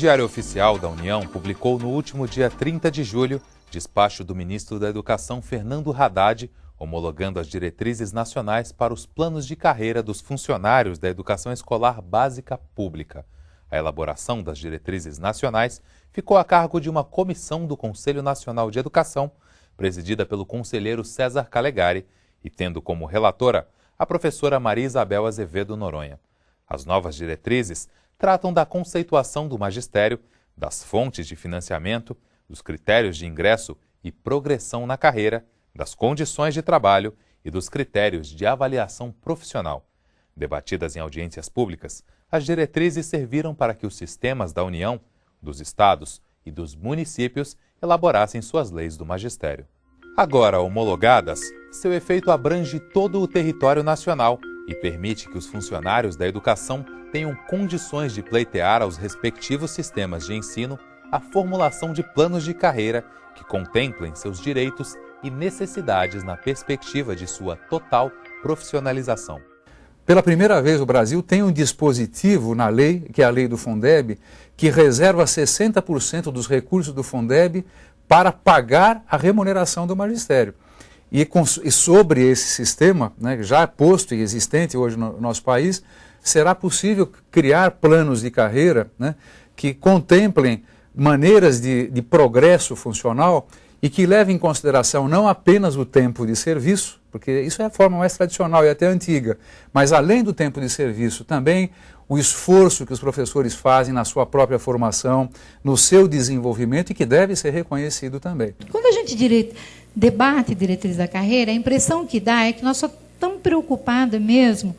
Diário Oficial da União publicou no último dia 30 de julho despacho do ministro da Educação, Fernando Haddad, homologando as diretrizes nacionais para os planos de carreira dos funcionários da educação escolar básica pública. A elaboração das diretrizes nacionais ficou a cargo de uma comissão do Conselho Nacional de Educação, presidida pelo conselheiro César Calegari, e tendo como relatora a professora Maria Isabel Azevedo Noronha. As novas diretrizes tratam da conceituação do magistério, das fontes de financiamento, dos critérios de ingresso e progressão na carreira, das condições de trabalho e dos critérios de avaliação profissional. Debatidas em audiências públicas, as diretrizes serviram para que os sistemas da União, dos estados e dos municípios elaborassem suas leis do magistério. Agora homologadas, seu efeito abrange todo o território nacional e permite que os funcionários da educação tenham condições de pleitear aos respectivos sistemas de ensino a formulação de planos de carreira que contemplem seus direitos e necessidades na perspectiva de sua total profissionalização. Pela primeira vez, o Brasil tem um dispositivo na lei, que é a lei do Fundeb, que reserva 60% dos recursos do Fundeb para pagar a remuneração do magistério. E sobre esse sistema, né, já posto e existente hoje no nosso país, será possível criar planos de carreira, né, que contemplem maneiras de progresso funcional e que levem em consideração não apenas o tempo de serviço, porque isso é a forma mais tradicional e até antiga, mas além do tempo de serviço, também o esforço que os professores fazem na sua própria formação, no seu desenvolvimento e que deve ser reconhecido também. Quando a gente debate diretriz da carreira, a impressão que dá é que nós só estamos preocupados mesmo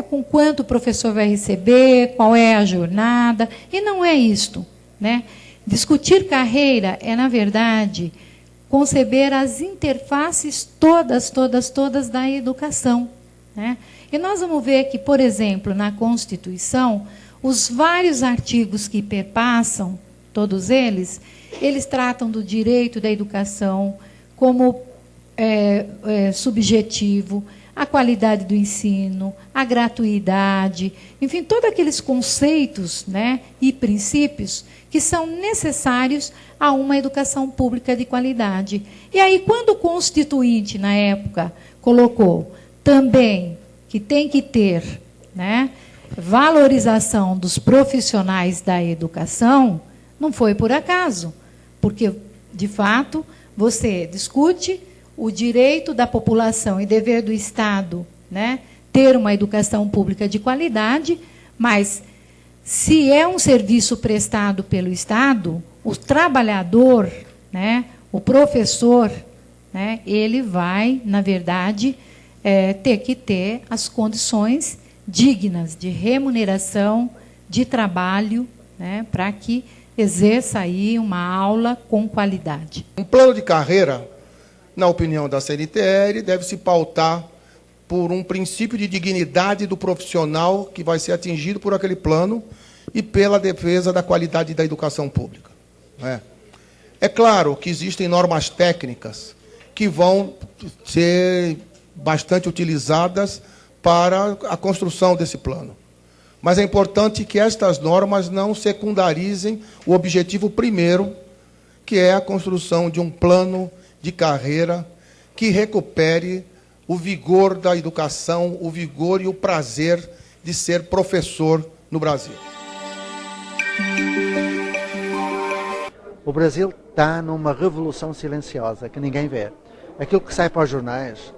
com quanto o professor vai receber, qual é a jornada, e não é isto, né? Discutir carreira é, na verdade, conceber as interfaces todas da educação, né? E nós vamos ver que, por exemplo, na Constituição, os vários artigos que perpassam, todos eles tratam do direito da educação como subjetivo, a qualidade do ensino, a gratuidade, enfim, todos aqueles conceitos, né, e princípios que são necessários a uma educação pública de qualidade. E aí, quando o Constituinte, na época, colocou também que tem que ter, né, valorização dos profissionais da educação, não foi por acaso, porque, de fato, você discute o direito da população e dever do Estado, né, ter uma educação pública de qualidade, mas se é um serviço prestado pelo Estado, o trabalhador, né, o professor, né, ele vai, na verdade, ter que ter as condições dignas de remuneração, de trabalho, né, para que exerça aí uma aula com qualidade. Um plano de carreira, na opinião da CNTR, deve se pautar por um princípio de dignidade do profissional que vai ser atingido por aquele plano e pela defesa da qualidade da educação pública. É claro que existem normas técnicas que vão ser bastante utilizadas para a construção desse plano. Mas é importante que estas normas não secundarizem o objetivo primeiro, que é a construção de um plano de carreira que recupere o vigor da educação, o vigor e o prazer de ser professor no Brasil. O Brasil está numa revolução silenciosa que ninguém vê. Aquilo que sai para os jornais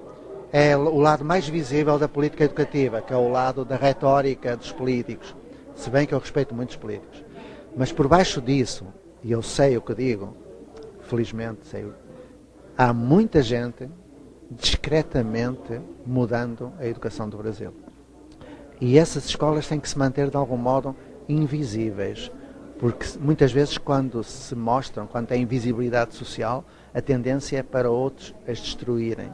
é o lado mais visível da política educativa, que é o lado da retórica dos políticos, se bem que eu respeito muitos políticos. Mas por baixo disso, e eu sei o que digo, felizmente sei, há muita gente discretamente mudando a educação do Brasil. E essas escolas têm que se manter de algum modo invisíveis, porque muitas vezes quando se mostram, quando tem invisibilidade social, a tendência é para outros as destruírem.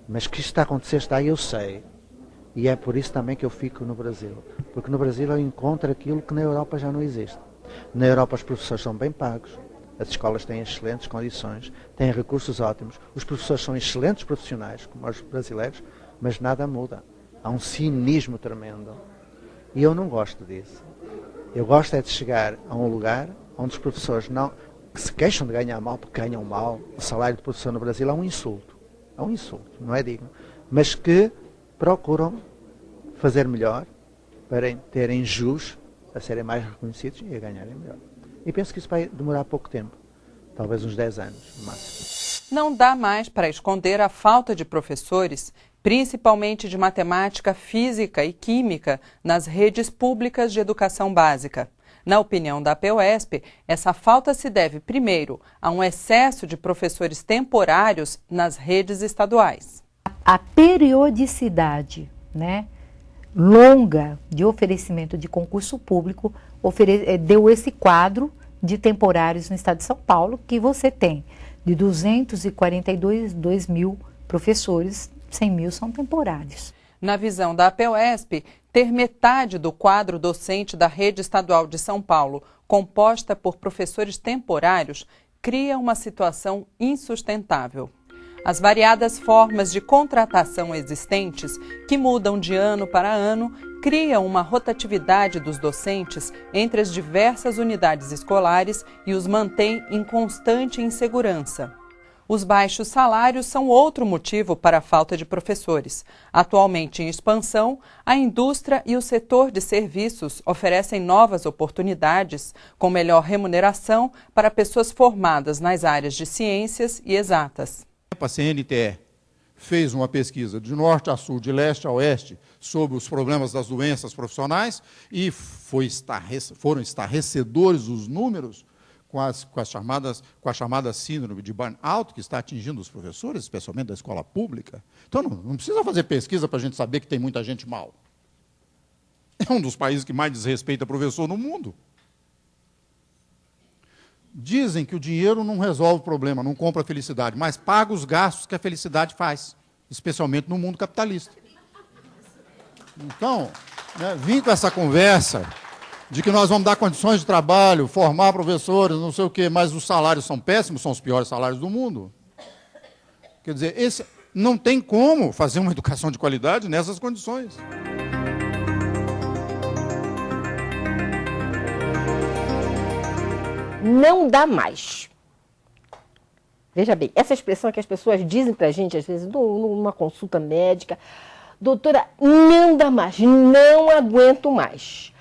Mas que isto está a acontecer, eu sei. E é por isso também que eu fico no Brasil. Porque no Brasil eu encontro aquilo que na Europa já não existe. Na Europa os professores são bem pagos, as escolas têm excelentes condições, têm recursos ótimos, os professores são excelentes profissionais, como os brasileiros, mas nada muda. Há um cinismo tremendo. E eu não gosto disso. Eu gosto é de chegar a um lugar onde os professores não que se queixam de ganhar mal, porque ganham mal. O salário de professor no Brasil é um insulto. É um insulto, não é digno. Mas que procuram fazer melhor para terem jus a serem mais reconhecidos e a ganharem melhor. E penso que isso vai demorar pouco tempo, talvez uns 10 anos no máximo. Não dá mais para esconder a falta de professores, principalmente de matemática, física e química, nas redes públicas de educação básica. Na opinião da APUESP, essa falta se deve, primeiro, a um excesso de professores temporários nas redes estaduais. A periodicidade, longa de oferecimento de concurso público deu esse quadro de temporários no estado de São Paulo, que você tem de 242 mil professores, 100 mil são temporários. Na visão da APUESP, ter metade do quadro docente da rede estadual de São Paulo composta por professores temporários cria uma situação insustentável. As variadas formas de contratação existentes, que mudam de ano para ano, criam uma rotatividade dos docentes entre as diversas unidades escolares e os mantém em constante insegurança. Os baixos salários são outro motivo para a falta de professores. Atualmente em expansão, a indústria e o setor de serviços oferecem novas oportunidades com melhor remuneração para pessoas formadas nas áreas de ciências e exatas. A CNTE fez uma pesquisa de norte a sul, de leste a oeste, sobre os problemas das doenças profissionais e foram estarrecedores os números com a chamada síndrome de burnout, que está atingindo os professores, especialmente da escola pública. Então, não precisa fazer pesquisa para a gente saber que tem muita gente mal. É um dos países que mais desrespeita professor no mundo. Dizem que o dinheiro não resolve o problema, não compra a felicidade, mas paga os gastos que a felicidade faz, especialmente no mundo capitalista. Então, vim com essa conversa de que nós vamos dar condições de trabalho, formar professores, não sei o quê, mas os salários são péssimos, são os piores salários do mundo. Quer dizer, não tem como fazer uma educação de qualidade nessas condições. Não dá mais. Veja bem, essa expressão que as pessoas dizem para a gente, às vezes, numa consulta médica, doutora, não dá mais, não aguento mais.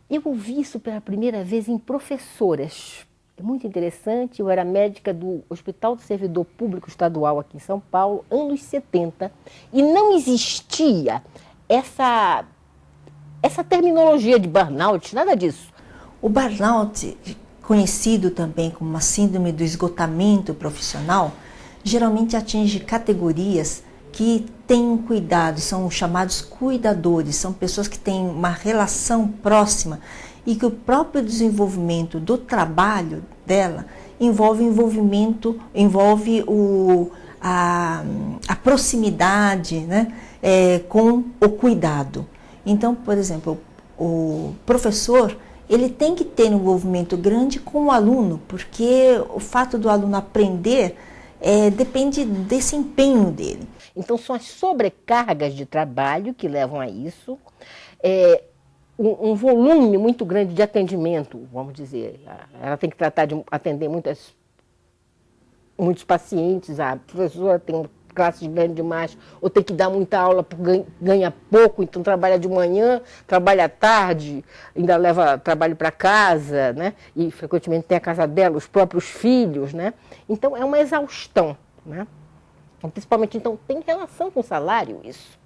Eu ouvi isso pela primeira vez em professoras. É muito interessante, eu era médica do Hospital do Servidor Público Estadual aqui em São Paulo, anos 70, e não existia essa terminologia de burnout, nada disso. O burnout, conhecido também como uma síndrome do esgotamento profissional, geralmente atinge categorias que têm um cuidado, são chamados cuidadores, são pessoas que têm uma relação próxima e que o próprio desenvolvimento do trabalho dela envolve a proximidade, com o cuidado. Então, por exemplo, o professor, ele tem que ter um envolvimento grande com o aluno, porque o fato do aluno aprender depende desse empenho dele. Então, são as sobrecargas de trabalho que levam a isso, um volume muito grande de atendimento, vamos dizer. Ela tem que tratar de atender muitos pacientes, a professora tem classes grandes demais, ou tem que dar muita aula porque ganha pouco, então trabalha de manhã, trabalha à tarde, ainda leva trabalho para casa, e frequentemente tem a casa dela, os próprios filhos, Então é uma exaustão, Principalmente, então, tem relação com o salário isso.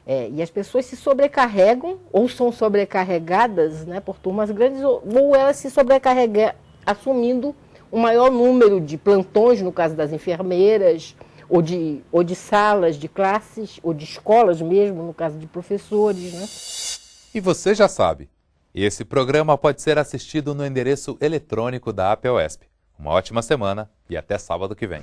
E as pessoas se sobrecarregam, ou são sobrecarregadas por turmas grandes, ou elas se sobrecarregam assumindo um maior número de plantões, no caso das enfermeiras, ou de salas de classes, ou de escolas mesmo, no caso de professores. E você já sabe, esse programa pode ser assistido no endereço eletrônico da APUESP. Uma ótima semana e até sábado que vem.